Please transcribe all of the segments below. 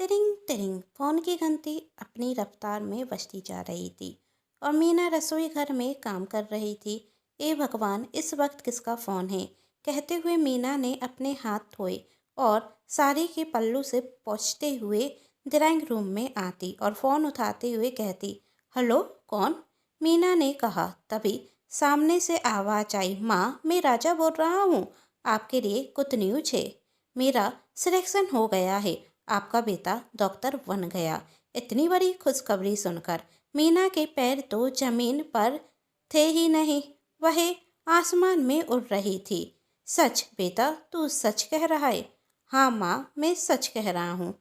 तिरिंग तिरिंग phone की घंटी अपनी रफ्तार में बजती जा रही थी और मीना रसोई घर में काम कर रही थी। ए भगवान, इस वक्त किसका फोन है? कहते हुए मीना ने अपने हाथ धोए और साड़ी के पल्लू से पोंछते हुए ड्राइंग रूम में आती और फोन उठाते हुए कहती, हेलो, कौन? मीना ने कहा। तभी सामने से आवाज आई, माँ, मैं राजा बोल रहा हूँ। आपके लिए गुड न्यूज है। मेरा सिलेक्शन हो गया है। आपका बेटा डॉक्टर बन गया। इतनी बड़ी खुशखबरी सुनकर मीना के पैर तो जमीन पर थे ही नहीं, वह आसमान में उड़ रही थी। सच बेटा, तू सच कह रहा है? हाँ माँ, मैं सच कह रहा हूँ।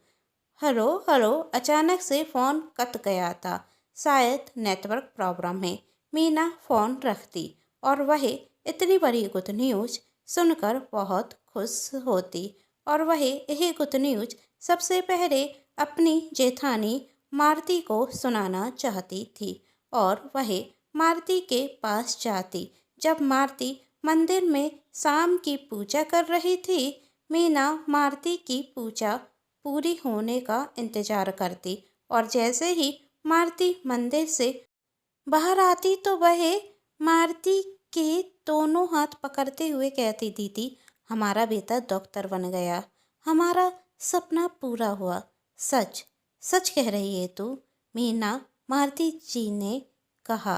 हेलो हेलो, अचानक से फ़ोन कट गया था। शायद नेटवर्क प्रॉब्लम है। मीना फ़ोन रख दी और वह इतनी बड़ी गुड न्यूज़ सुनकर बहुत खुश होती और वह यही गुड न्यूज़ सबसे पहले अपनी जेठानी मारती को सुनाना चाहती थी और वह मारती के पास जाती। जब मारती मंदिर में शाम की पूजा कर रही थी, मीना मारती की पूजा पूरी होने का इंतजार करती और जैसे ही मारती मंदिर से बाहर आती तो वह मारती के दोनों हाथ पकड़ते हुए कहती, दीदी, हमारा बेटा डॉक्टर बन गया। हमारा सपना पूरा हुआ। सच सच कह रही है तू? मीना मारती जी ने कहा।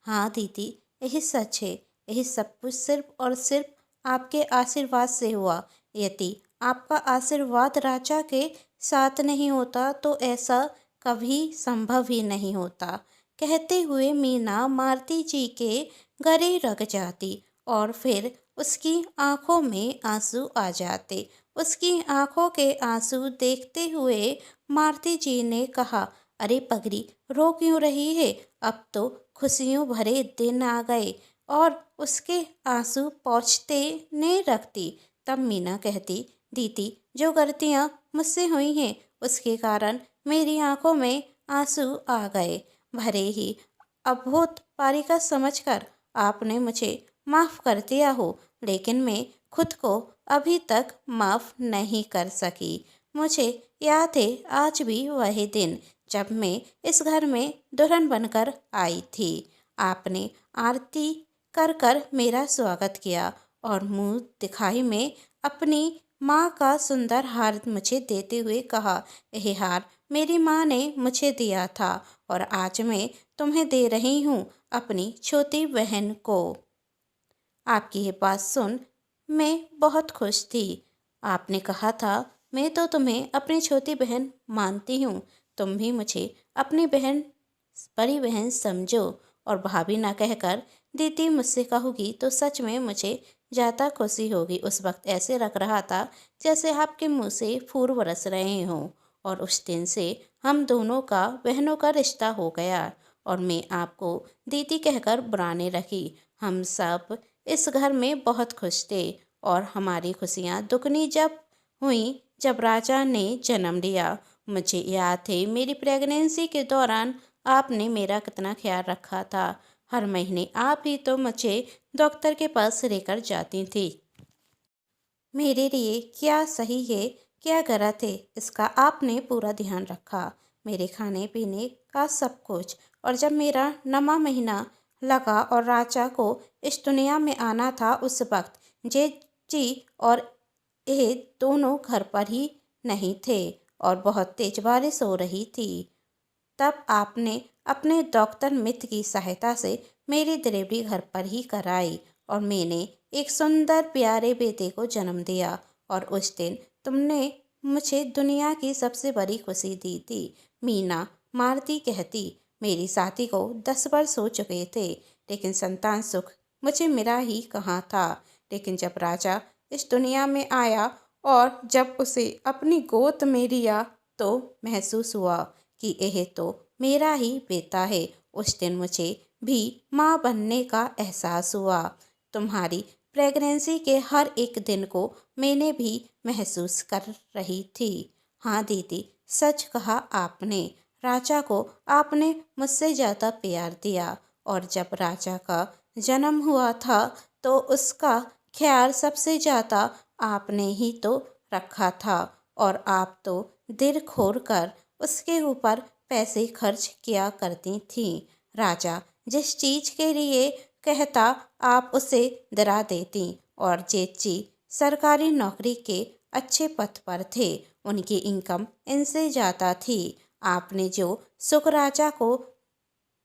हाँ दीदी, यही सच है। यही सब कुछ सिर्फ और सिर्फ आपके आशीर्वाद से हुआ। यदि आपका आशीर्वाद राजा के साथ नहीं होता तो ऐसा कभी संभव ही नहीं होता। कहते हुए मीना मारती जी के गले लग जाती और फिर उसकी आंखों में आंसू आ जाते। उसकी आंखों के आंसू देखते हुए मारती जी ने कहा, अरे पगड़ी, रो क्यों रही है? अब तो खुशियों भरे दिन आ गए। और उसके आंसू पोंछते ने रखती। तब मीना कहती, दीदी, जो गलतियाँ मुझसे हुई हैं उसके कारण मेरी आंखों में आंसू आ गए। भले ही अभूत बालिका समझकर आपने मुझे माफ़ कर दिया हो, लेकिन मैं खुद को अभी तक माफ़ नहीं कर सकी। मुझे याद है आज भी वही दिन जब मैं इस घर में दुल्हन बनकर आई थी। आपने आरती कर कर मेरा स्वागत किया और मुंह दिखाई में अपनी माँ का सुंदर हार मुझे देते हुए कहा, यह हार मेरी माँ ने मुझे दिया था और आज मैं तुम्हें दे रही हूँ, अपनी छोटी बहन को। आपकी ये बात सुन मैं बहुत खुश थी। आपने कहा था मैं तो तुम्हें अपनी छोटी बहन मानती हूँ, तुम भी मुझे अपनी बहन, बड़ी बहन समझो और भाभी ना कहकर दीदी मुझसे कहोगी तो सच में मुझे ज़्यादा खुशी होगी। उस वक्त ऐसे लग रहा था जैसे आपके मुंह से फूल बरस रहे हों। और उस दिन से हम दोनों का बहनों का रिश्ता हो गया और मैं आपको दीदी कहकर बुलाने लगी। हम सब इस घर में बहुत खुश थे और हमारी खुशियाँ दुगनी जब हुई जब राजा ने जन्म लिया। मुझे याद है मेरी प्रेगनेंसी के दौरान आपने मेरा कितना ख्याल रखा था। हर महीने आप ही तो मुझे डॉक्टर के पास लेकर जाती थी। मेरे लिए क्या सही है, क्या गलत है, इसका आपने पूरा ध्यान रखा। मेरे खाने पीने का सब कुछ। और जब मेरा 9वां महीना लगा और राजा को इस दुनिया में आना था उस वक्त जेठ जी और ये दोनों घर पर ही नहीं थे और बहुत तेज बारिश हो रही थी। तब आपने अपने डॉक्टर मित्र की सहायता से मेरी डिलीवरी घर पर ही कराई और मैंने एक सुंदर प्यारे बेटे को जन्म दिया। और उस दिन तुमने मुझे दुनिया की सबसे बड़ी खुशी दी थी। मीना मारती कहती, मेरी शादी को 10 वर्ष हो चुके थे, लेकिन संतान सुख मुझे मिला ही कहाँ था। लेकिन जब राजा इस दुनिया में आया और जब उसे अपनी गोद में लिया तो महसूस हुआ कि यह तो मेरा ही बेटा है। उस दिन मुझे भी माँ बनने का एहसास हुआ। तुम्हारी प्रेगनेंसी के हर एक दिन को मैंने भी महसूस कर रही थी। हाँ दीदी, सच कहा आपने। राजा को आपने मुझसे ज़्यादा प्यार दिया और जब राजा का जन्म हुआ था तो उसका ख्याल सबसे ज़्यादा आपने ही तो रखा था। और आप तो दिल खोल कर उसके ऊपर पैसे खर्च किया करती थीं। राजा जिस चीज़ के लिए कहता आप उसे दिला देती, और जेठ जी सरकारी नौकरी के अच्छे पद पर थे, उनकी इनकम इनसे ज़्यादा थी। आपने जो सुख राजा को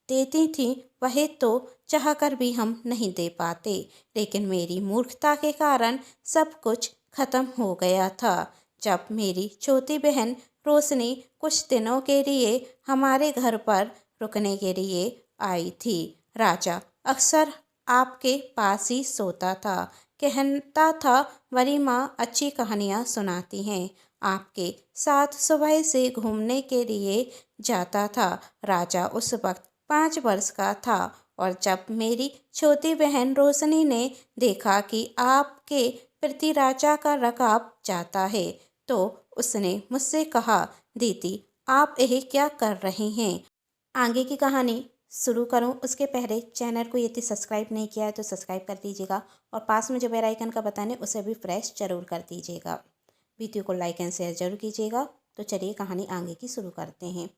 देती थी वह तो चाहकर भी हम नहीं दे पाते, लेकिन मेरी मूर्खता के कारण सब कुछ खत्म हो गया था। जब मेरी छोटी बहन रोशनी कुछ दिनों के लिए हमारे घर पर रुकने के लिए आई थी, राजा अक्सर आपके पास ही सोता था। कहता था बड़ी माँ अच्छी कहानियाँ सुनाती हैं। आपके साथ सुबह से घूमने के लिए जाता था। राजा उस वक्त 5 वर्ष का था, और जब मेरी छोटी बहन रोशनी ने देखा कि आपके प्रति राजा का रकाब जाता है, तो उसने मुझसे कहा, दीदी आप यह क्या कर रही हैं? आगे की कहानी शुरू करूं उसके पहले चैनल को यदि सब्सक्राइब नहीं किया है तो सब्सक्राइब कर दीजिएगा, और पास में जो बेल आइकन का बटन है उसे भी प्रेस जरूर कर दीजिएगा। वीडियो को लाइक एंड शेयर जरूर कीजिएगा। तो चलिए कहानी आगे की शुरू करते हैं।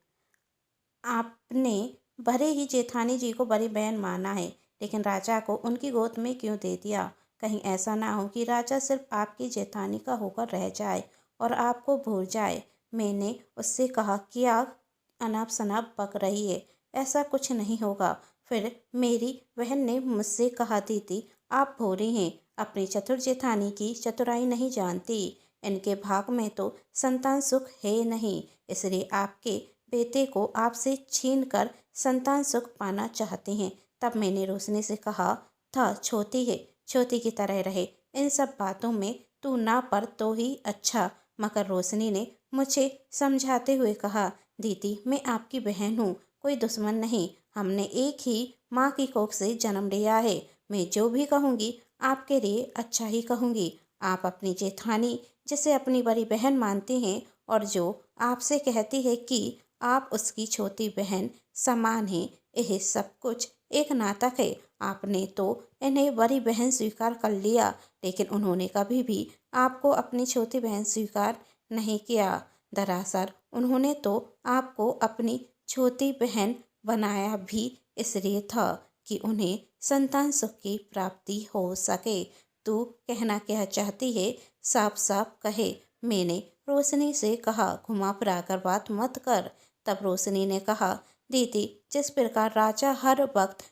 आपने भले ही जेठानी जी को बड़ी बहन माना है, लेकिन राजा को उनकी गोद में क्यों दे दिया? कहीं ऐसा ना हो कि राजा सिर्फ आपकी जेठानी का होकर रह जाए और आपको भूल जाए। मैंने उससे कहा कि आप अनाप शनाप बक रही है, ऐसा कुछ नहीं होगा। फिर मेरी बहन ने मुझसे कहा, दीदी आप भोली हैं, अपनी चतुर जेठानी की चतुराई नहीं जानती। इनके भाग में तो संतान सुख है नहीं, इसलिए आपके बेटे को आपसे छीन कर संतान सुख पाना चाहते हैं। तब मैंने रोशनी से कहा था, छोटी है, छोटी की तरह रहे, इन सब बातों में तू ना पड़ तो ही अच्छा। मगर रोशनी ने मुझे समझाते हुए कहा, दीदी मैं आपकी बहन हूँ, कोई दुश्मन नहीं, हमने एक ही माँ की कोख से जन्म लिया है। मैं जो भी कहूँगी आपके लिए अच्छा ही कहूँगी। आप अपनी जेठानी जिसे अपनी बड़ी बहन मानती हैं, और जो आपसे कहती है कि आप उसकी छोटी बहन समान हैं, यह सब कुछ एक नाटक है। आपने तो इन्हें बड़ी बहन स्वीकार कर लिया, लेकिन उन्होंने कभी भी आपको अपनी छोटी बहन स्वीकार नहीं किया। दरअसल उन्होंने तो आपको अपनी छोटी बहन बनाया भी इसलिए था कि उन्हें संतान सुख की प्राप्ति हो सके। तू कहना क्या चाहती है, साफ साफ कहे। मैंने रोशनी से कहा, घुमा फिरा कर बात मत कर। तब रोशनी ने कहा, दीदी जिस प्रकार राजा हर वक्त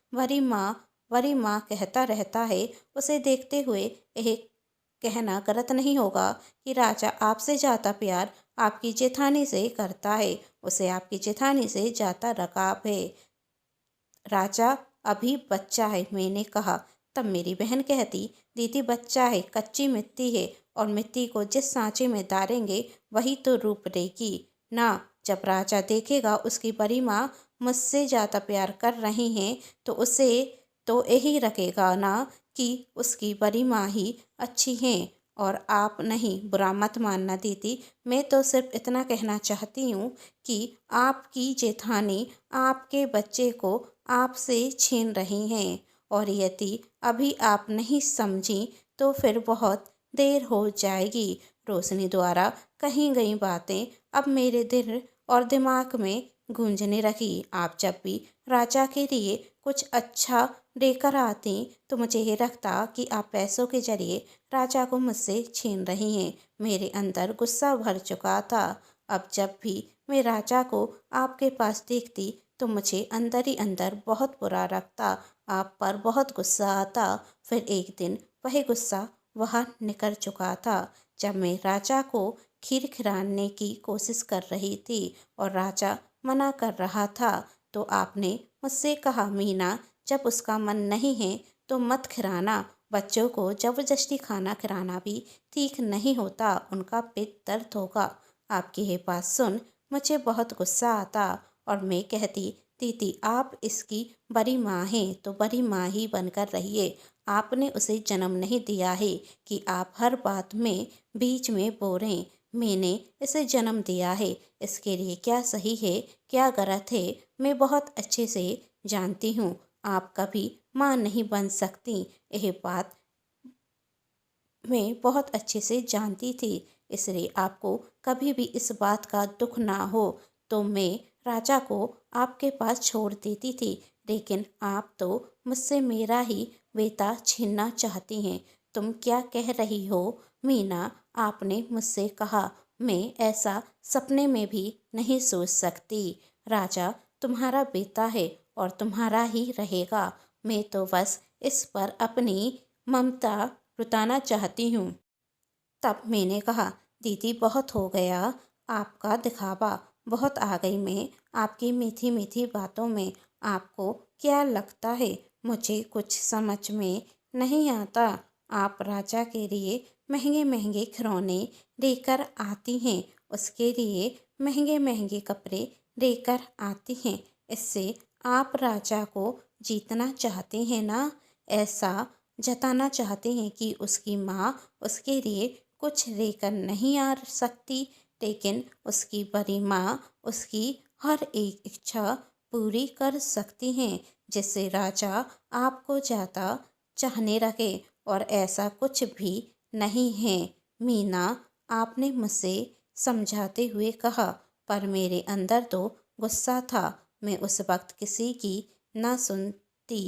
बड़ी माँ कहता रहता है, उसे देखते हुए यह कहना गलत नहीं होगा कि राजा आपसे ज़्यादा प्यार आपकी जेठानी से करता है, उसे आपकी जेठानी से ज़्यादा रकाब है। राजा अभी बच्चा है, मैंने कहा। तब मेरी बहन कहती, दीदी बच्चा है, कच्ची मिट्टी है, और मिट्टी को जिस सांचे में डालेंगे वही तो रूप लेगी ना। जब राजा देखेगा उसकी बड़ी माँ मुझसे ज़्यादा प्यार कर रही हैं, तो उसे तो यही रखेगा ना कि उसकी बड़ी माँ ही अच्छी हैं, और आप नहीं। बुरा मत मानना दीदी, मैं तो सिर्फ इतना कहना चाहती हूँ कि आपकी जेठानी आपके बच्चे को आपसे छीन रही हैं, और यदि अभी आप नहीं समझी तो फिर बहुत देर हो जाएगी। रोशनी द्वारा कही गई बातें अब मेरे दिल और दिमाग में गूंजने लगी। आप जब भी राजा के लिए कुछ अच्छा लेकर आती तो मुझे ये लगता कि आप पैसों के जरिए राजा को मुझसे छीन रही हैं। मेरे अंदर गुस्सा भर चुका था। अब जब भी मैं राजा को आपके पास देखती तो मुझे अंदर ही अंदर बहुत बुरा लगता, आप पर बहुत गुस्सा आता। फिर एक दिन वही गुस्सा वहाँ निकल चुका था, जब मैं राजा को खीर खिलाने की कोशिश कर रही थी और राजा मना कर रहा था। तो आपने मुझसे कहा, मीना जब उसका मन नहीं है तो मत खिलाना। बच्चों को जबरदस्ती खाना खिलाना भी ठीक नहीं होता, उनका पेट दर्द होगा। आपकी ये बात सुन मुझे बहुत गुस्सा आता, और मैं कहती, दीदी आप इसकी बड़ी माँ हैं तो बड़ी माँ ही बनकर रहिए। आपने उसे जन्म नहीं दिया है कि आप हर बात में बीच में बोलें। मैंने इसे जन्म दिया है, इसके लिए क्या सही है क्या गलत है मैं बहुत अच्छे से जानती हूँ। आप कभी माँ नहीं बन सकती, यह बात मैं बहुत अच्छे से जानती थी, इसलिए आपको कभी भी इस बात का दुख ना हो। तो मैं राजा को आपके पास छोड़ देती थी, लेकिन आप तो मुझसे मेरा ही बेटा छीनना चाहती हैं। तुम क्या कह रही हो मीना? आपने मुझसे कहा। मैं ऐसा सपने में भी नहीं सोच सकती। राजा तुम्हारा बेटा है और तुम्हारा ही रहेगा। मैं तो बस इस पर अपनी ममता लुटाना चाहती हूँ। तब मैंने कहा, दीदी बहुत हो गया आपका दिखावा, बहुत आ गई मैं आपकी मीठी मीठी बातों में। आपको क्या लगता है मुझे कुछ समझ में नहीं आता? आप राजा के लिए महंगे महंगे खिलौने लेकर आती हैं, उसके लिए महंगे महंगे कपड़े लेकर आती हैं। इससे आप राजा को जीतना चाहते हैं ना? ऐसा जताना चाहते हैं कि उसकी माँ उसके लिए कुछ लेकर नहीं आ सकती, लेकिन उसकी बड़ी माँ उसकी हर एक इच्छा पूरी कर सकती हैं, जिससे राजा आपको ज़्यादा चाहने लगे। और ऐसा कुछ भी नहीं है मीना, आपने मुझसे समझाते हुए कहा, पर मेरे अंदर तो गुस्सा था। मैं उस वक्त किसी की ना सुनती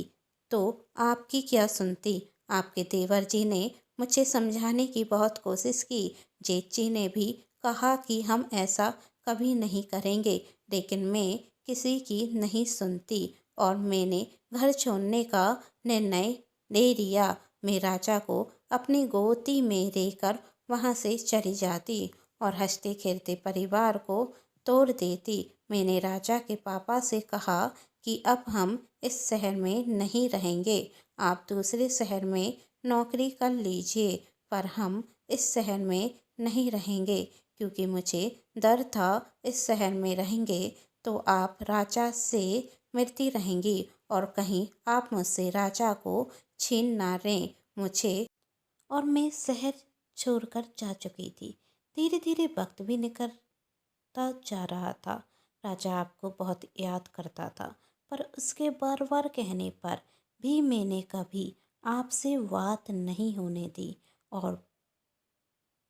तो आपकी क्या सुनती? आपके देवर जी ने मुझे समझाने की बहुत कोशिश की। जेठ जी ने भी कहा कि हम ऐसा कभी नहीं करेंगे, लेकिन मैं किसी की नहीं सुनती और मैंने घर छोड़ने का निर्णय ले लिया। मैं राजा को अपनी गोदी में लेकर वहाँ से चली जाती और हंसते खेलते परिवार को तोड़ देती। मैंने राजा के पापा से कहा कि अब हम इस शहर में नहीं रहेंगे, आप दूसरे शहर में नौकरी कर लीजिए, पर हम इस शहर में नहीं रहेंगे, क्योंकि मुझे डर था इस शहर में रहेंगे तो आप राजा से मिलती रहेंगी और कहीं आप मुझसे राजा को छीन ना लें मुझे। और मैं शहर छोड़कर जा चुकी थी। धीरे धीरे वक्त भी निकलता जा रहा था। राजा आपको बहुत याद करता था, पर उसके बार बार कहने पर भी मैंने कभी आपसे बात नहीं होने दी और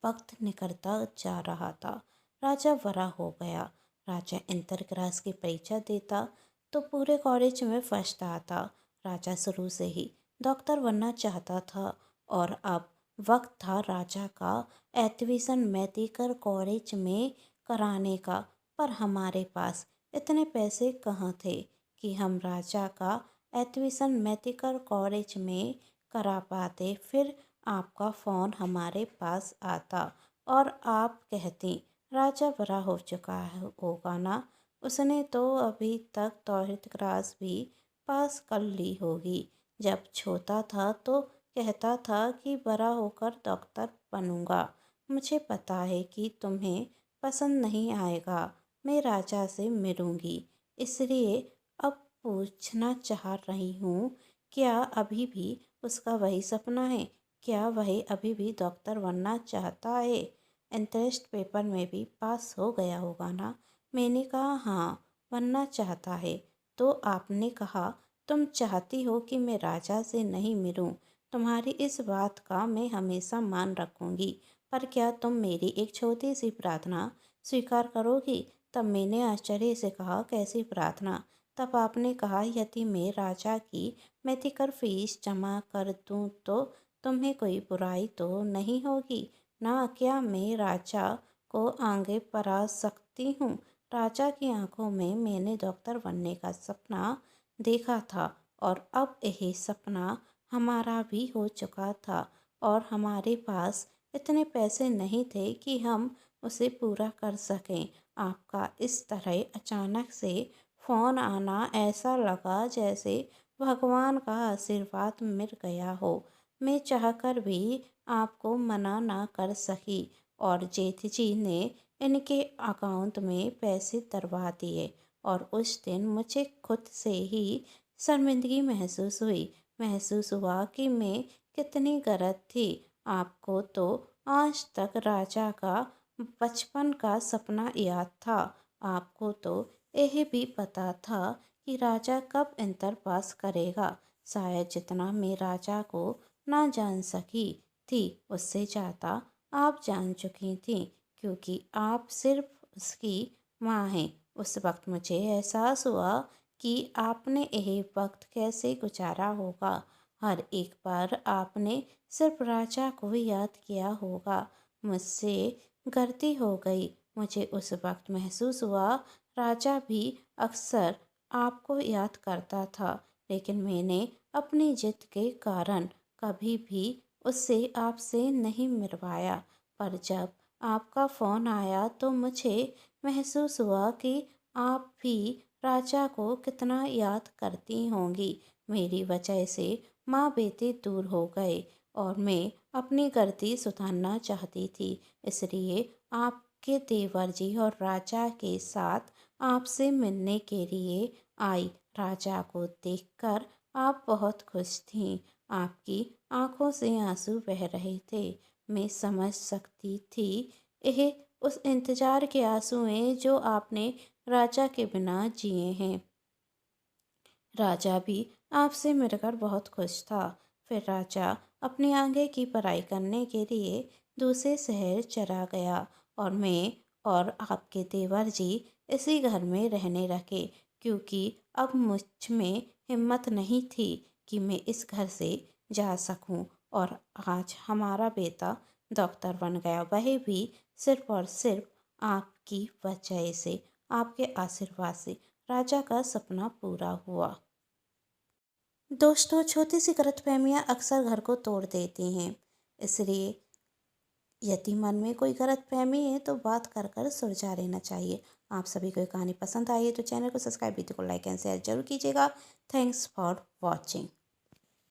वक्त निकलता जा रहा था। राजा बड़ा हो गया। राजा इंटर क्लास की परीक्षा देता तो पूरे कॉलेज में फर्स्ट आता। राजा शुरू से ही डॉक्टर बनना चाहता था और अब वक्त था राजा का एडमिशन मेडिकल कॉलेज में कराने का, पर हमारे पास इतने पैसे कहाँ थे कि हम राजा का एडमिशन मेडिकल कॉलेज में करा पाते। फिर आपका फ़ोन हमारे पास आता और आप कहती, राजा बड़ा हो चुका होगा ना, उसने तो अभी तक 12th क्लास भी पास कर ली होगी। जब छोटा था तो कहता था कि बड़ा होकर डॉक्टर बनूंगा। मुझे पता है कि तुम्हें पसंद नहीं आएगा, मैं राजा से मिलूंगी, इसलिए अब पूछना चाह रही हूँ, क्या अभी भी उसका वही सपना है? क्या वह अभी भी डॉक्टर बनना चाहता है? इंटरेस्ट पेपर में भी पास हो गया होगा ना? मैंने कहा हाँ, बनना चाहता है। तो आपने कहा, तुम चाहती हो कि मैं राजा से नहीं मिलूं। तुम्हारी इस बात का मैं हमेशा मान रखूंगी, पर क्या तुम मेरी एक छोटी सी प्रार्थना स्वीकार करोगी? तब मैंने आश्चर्य से कहा, कैसी प्रार्थना? तब आपने कहा, यदि मैं राजा की मेडिकल फीस जमा कर दूं तो तुम्हें कोई बुराई तो नहीं होगी ना? क्या मैं राजा को आगे बढ़ा सकती हूँ? राजा की आंखों में मैंने डॉक्टर बनने का सपना देखा था और अब यही सपना हमारा भी हो चुका था और हमारे पास इतने पैसे नहीं थे कि हम उसे पूरा कर सकें। आपका इस तरह अचानक से फ़ोन आना ऐसा लगा जैसे भगवान का आशीर्वाद मिल गया हो। मैं चाहकर भी आपको मना ना कर सकी और जेठ जी ने इनके अकाउंट में पैसे डलवा दिए और उस दिन मुझे खुद से ही शर्मिंदगी महसूस हुई। महसूस हुआ कि मैं कितनी गलत थी। आपको तो आज तक राजा का बचपन का सपना याद था। आपको तो यह भी पता था कि राजा कब इंटर पास करेगा। शायद जितना मैं राजा को ना जान सकी थी, उससे ज़्यादा आप जान चुकी थीं, क्योंकि आप सिर्फ उसकी माँ हैं। उस वक्त मुझे एहसास हुआ कि आपने यह वक्त कैसे गुजारा होगा। हर एक बार आपने सिर्फ राजा को याद किया होगा। मुझसे गलती हो गई। मुझे उस वक्त महसूस हुआ राजा भी अक्सर आपको याद करता था, लेकिन मैंने अपनी जिद के कारण कभी भी उससे आपसे नहीं मिलवाया। पर जब आपका फ़ोन आया तो मुझे महसूस हुआ कि आप भी राजा को कितना याद करती होंगी। मेरी वजह से माँ बेटे दूर हो गए और मैं अपनी गलती सुधारना चाहती थी। इसलिए आपके देवर जी और राजा के साथ आपसे मिलने के लिए आई। राजा को देखकर आप बहुत खुश थीं। आपकी आंखों से आंसू बह रहे थे। मैं समझ सकती थी, यह उस इंतज़ार के आंसू हैं जो आपने राजा के बिना जिए हैं। राजा भी आपसे मिलकर बहुत खुश था। फिर राजा अपनी आगे की पढ़ाई करने के लिए दूसरे शहर चला गया और मैं और आपके देवर जी इसी घर में रहने लगे, क्योंकि अब मुझ में हिम्मत नहीं थी कि मैं इस घर से जा सकूं। और आज हमारा बेटा डॉक्टर बन गया, वह भी सिर्फ और सिर्फ आपकी वजह से, आपके आशीर्वाद से राजा का सपना पूरा हुआ। दोस्तों, छोटी सी गलतफहमियाँ अक्सर घर को तोड़ देती हैं। इसलिए यदि मन में कोई गलतफहमी है तो बात कर कर सुलझा लेना चाहिए। आप सभी को ये कहानी पसंद आई है तो चैनल को सब्सक्राइब, वीडियो को लाइक एंड शेयर जरूर कीजिएगा। Thanks for watching.